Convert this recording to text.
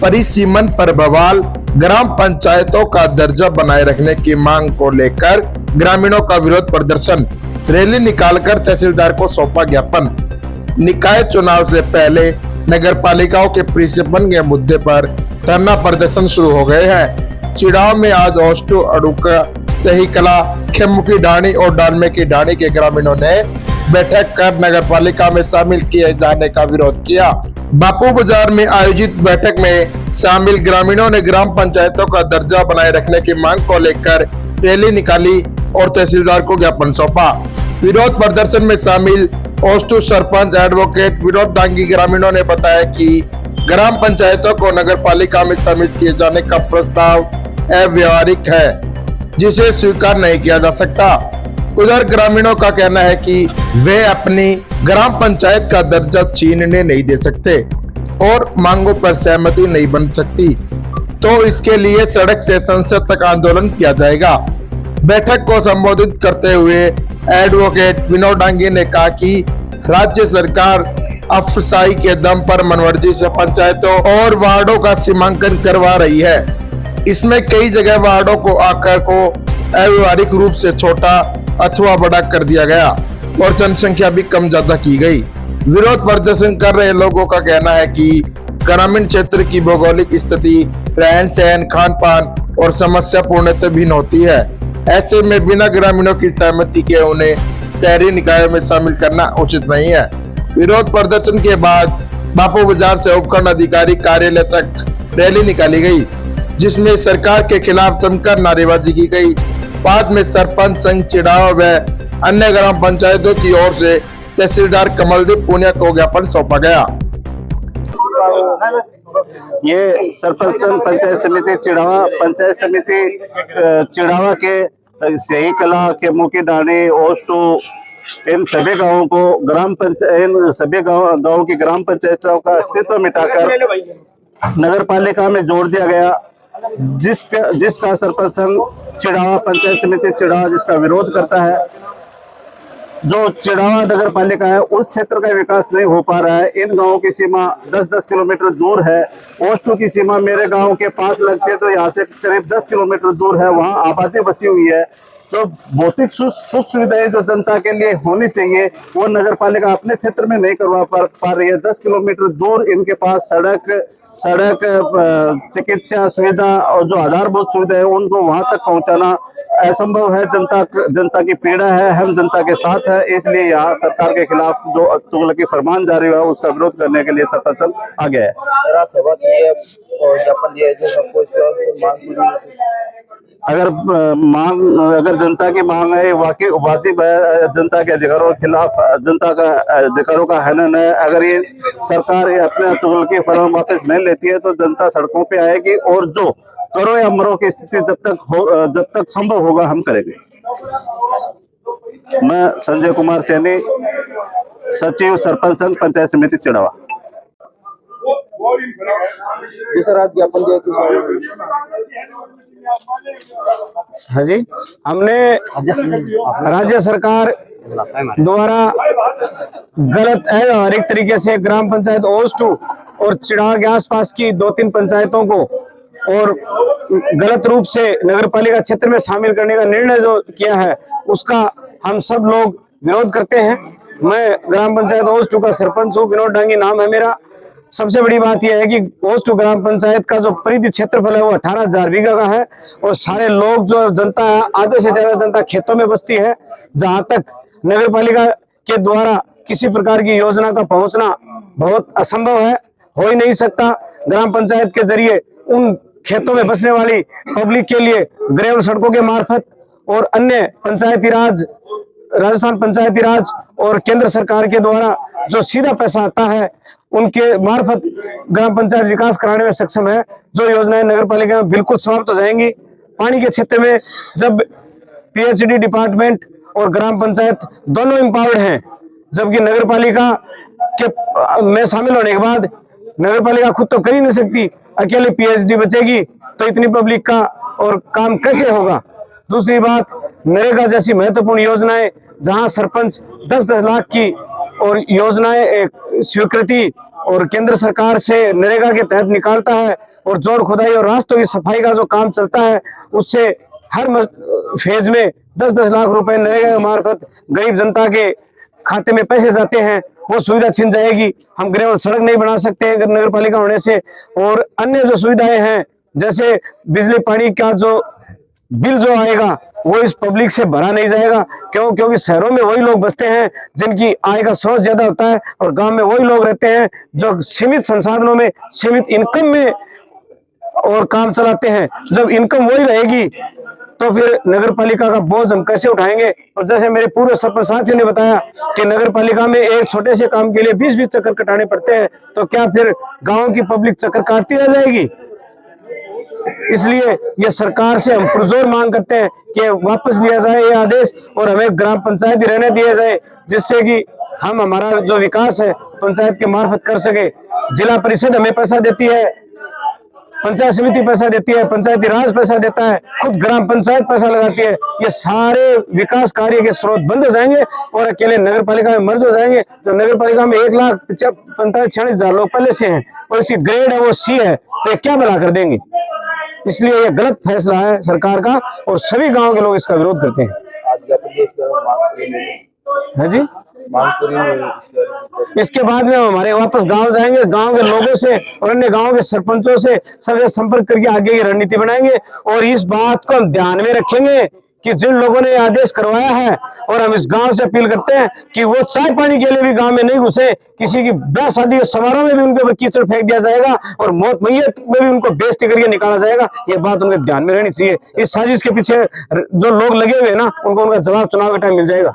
परिसीमन पर बवाल, ग्राम पंचायतों का दर्जा बनाए रखने की मांग को लेकर ग्रामीणों का विरोध प्रदर्शन, रैली निकालकर तहसीलदार को सौंपा ज्ञापन। निकाय चुनाव से पहले नगर पालिकाओं के परिसीमन के मुद्दे पर धरना प्रदर्शन शुरू हो गए हैं। चिड़ाव में आज ओस्टू, अड़ुका, सही कला, खेमुखी ढाणी और डालमे की ढाणी के ग्रामीणों ने बैठक कर नगर पालिका में शामिल किए जाने का विरोध किया। बापू बाजार में आयोजित बैठक में शामिल ग्रामीणों ने ग्राम पंचायतों का दर्जा बनाए रखने की मांग को लेकर रैली निकाली और तहसीलदार को ज्ञापन सौंपा। विरोध प्रदर्शन में शामिल ओस्टू सरपंच एडवोकेट विनोद डांगी ग्रामीणों ने बताया कि ग्राम पंचायतों को नगर पालिका में शामिल किए जाने का प्रस्ताव अव्यवहारिक है, जिसे स्वीकार नहीं किया जा सकता। उधर ग्रामीणों का कहना है कि वे अपनी ग्राम पंचायत का दर्जा छीनने नहीं दे सकते और मांगों पर सहमति नहीं बन सकती, तो इसके लिए सड़क से संसद तक आंदोलन किया जाएगा। बैठक को संबोधित करते हुए एडवोकेट विनोद डांगी ने कहा कि राज्य सरकार अफसाई के दम पर मनमर्जी से पंचायतों और वार्डों का सीमांकन करवा रही है। इसमें कई जगह वार्डों को आकार को अव्यवहारिक रूप से छोटा अथवा बड़ा कर दिया गया और जनसंख्या भी कम ज्यादा की गई। विरोध प्रदर्शन कर रहे लोगों का कहना है कि ग्रामीण क्षेत्र की भौगोलिक स्थिति, रहन सहन, खान पान और समस्या पूर्णतः भिन्न होती है। ऐसे में बिना ग्रामीणों की सहमति के उन्हें शहरी निकायों में शामिल करना उचित नहीं है। विरोध प्रदर्शन के बाद बापू बाजार से उपखंड अधिकारी कार्यालय तक रैली निकाली गई, जिसमें सरकार के खिलाफ जमकर नारेबाजी की गई। बाद में सरपंच संघ चिड़ाव व अन्य ग्राम पंचायतों की ओर से तहसीलदार कमलदीप पुनिया को ज्ञापन सौंपा गया। ये सरपंच संघ पंचायत समिति चिड़ावा, पंचायत समिति चिड़ावा के सही कला, खेमुखी ढाणी, ओस्टू, इन सभी गांवों को ग्राम पंचायत, इन सभी गांवों की ग्राम पंचायतों का अस्तित्व मिटाकर नगर पालिका में जोड़ दिया गया, जिसका सरपंच संघ चिड़ावा, पंचायत समिति चिड़ावा जिसका विरोध करता है। जो चिड़ावा नगर पालिका है उस क्षेत्र का विकास नहीं हो पा रहा है। इन गांवों की सीमा 10-10 किलोमीटर दूर है। ओस्टू की सीमा मेरे गांव के पास लगती है, तो यहाँ से करीब 10 किलोमीटर दूर है, वहाँ आबादी बसी हुई है। जो भौतिक सुख सुविधाएं जो जनता के लिए होनी चाहिए वो नगर पालिका अपने क्षेत्र में नहीं करवा पा रही है। 10 किलोमीटर दूर इनके पास सड़क, चिकित्सा सुविधा और जो आधारभूत सुविधा है उनको वहां तक पहुंचाना असंभव है। जनता की पीड़ा है, हम जनता के साथ है। इसलिए यहाँ सरकार के खिलाफ जो तुगलकी फरमान जारी हुआ उसका विरोध करने के लिए सरपंच संघ आ गया है। अगर जनता की मांग है वाकई वाजिब है, जनता के अधिकारों के खिलाफ, जनता का अधिकारों का हनन है, अगर ये सरकार अपने तुगलकी फरमान वापस नहीं लेती है तो जनता सड़कों पे आएगी और जो करो या मरो की स्थिति जब तक संभव होगा हम करेंगे। मैं संजय कुमार सैनी, सचिव सरपंच संघ पंचायत समिति चिड़ावा। हाँ जी, हमने राज्य सरकार द्वारा गलत अव्यवहारिक तरीके से ग्राम पंचायत ओस्टू और चिड़ावा के आसपास की 2-3 पंचायतों को और गलत रूप से नगर पालिका क्षेत्र में शामिल करने का निर्णय जो किया है उसका हम सब लोग विरोध करते हैं। मैं ग्राम पंचायत ओस्टू का सरपंच हूँ, विनोद डांगी नाम है मेरा। सबसे बड़ी बात यह है कि ओस्टू ग्राम पंचायत का जो परिधि क्षेत्रफल है वो 18,000 बीघा का है और सारे लोग जो जनता है, आधे से ज्यादा जनता खेतों में बसती है। जहां तक नगर पालिका के द्वारा किसी प्रकार की योजना का पहुंचना बहुत असंभव है, हो ही नहीं सकता। ग्राम पंचायत के जरिए उन खेतों में बसने वाली पब्लिक के लिए ग्रेवल सड़कों के मार्फत और अन्य पंचायती राज, राजस्थान पंचायती राज और केंद्र सरकार के द्वारा जो सीधा पैसा आता है उनके मार्फत ग्राम पंचायत विकास कराने में सक्षम है। जो योजनाएं नगर पालिका में बिल्कुल समाप्त हो जाएंगी। पानी के क्षेत्र में जब पीएचडी डिपार्टमेंट और ग्राम पंचायत दोनों एम्पावर्ड हैं, जबकि नगर पालिका के में शामिल होने के बाद नगर पालिका खुद तो कर ही नहीं सकती, अकेले पीएचडी बचेगी तो इतनी पब्लिक का और काम कैसे होगा। दूसरी बात, नरेगा जैसी महत्वपूर्ण योजनाएं जहां सरपंच 10-10 लाख की और योजनाएं स्वीकृति और केंद्र सरकार से नरेगा के तहत निकालता है, और जोड़ खुदाई और रास्तों की सफाई का जो काम चलता है उससे हर फेज में 10-10 लाख रुपए नरेगा के मार्फत गरीब जनता के खाते में पैसे जाते हैं, वो सुविधा छिन जाएगी। हम ग्रेवल सड़क नहीं बना सकते हैं नगर पालिका होने से, और अन्य जो सुविधाएं हैं जैसे बिजली पानी का जो बिल जो आएगा वो इस पब्लिक से भरा नहीं जाएगा। क्योंकि शहरों में वही लोग बसते हैं जिनकी आय का स्रोत ज्यादा होता है, और गांव में वही लोग रहते हैं जो सीमित संसाधनों में, सीमित इनकम में और काम चलाते हैं। जब इनकम वही रहेगी तो फिर नगर पालिका का बोझ हम कैसे उठाएंगे। और जैसे मेरे पूर्व सरपंच साथियों ने बताया कि नगर पालिका में एक छोटे से काम के लिए 20-20 चक्कर कटाने पड़ते हैं, तो क्या फिर गांव की पब्लिक चक्कर काटती रह जाएगी। इसलिए ये सरकार से हम पुरजोर मांग करते हैं कि वापस लिया जाए ये आदेश, और हमें ग्राम पंचायत रहने दिया जाए, जिससे कि हम हमारा जो विकास है पंचायत के मार्फत कर सके। जिला परिषद हमें पैसा देती है, पंचायत समिति पैसा देती है, पंचायती राज पैसा देता है, खुद ग्राम पंचायत पैसा लगाती है। ये सारे विकास कार्य के स्रोत बंद हो जाएंगे और अकेले नगर पालिका में मर्ज हो जाएंगे। तो नगर पालिका में 1,45,000 लोग पहले से हैं और इसकी ग्रेड है वो सी है, तो ये क्या भला कर देंगे। इसलिए ये गलत फैसला है सरकार का, और सभी गांव के लोग इसका विरोध करते हैं। है जी, इसके बाद में हम हमारे वापस गांव जाएंगे, गांव के लोगों से और अन्य गांव के सरपंचों से सबसे संपर्क करके आगे की रणनीति बनाएंगे, और इस बात को हम ध्यान में रखेंगे कि जिन लोगों ने आदेश करवाया है, और हम इस गांव से अपील करते हैं कि वो चाय पानी के लिए भी गांव में नहीं घुसे। किसी की ब्याह शादी के समारोह में भी उनके ऊपर कीचड़ फेंक दिया जाएगा और मौत मैयत में भी उनको बेइज्जती करके निकाला जाएगा। ये बात उनके ध्यान में रहनी चाहिए। इस साजिश के पीछे जो लोग लगे हुए हैं ना, उनको उनका जवाब चुनाव के टाइम मिल जाएगा।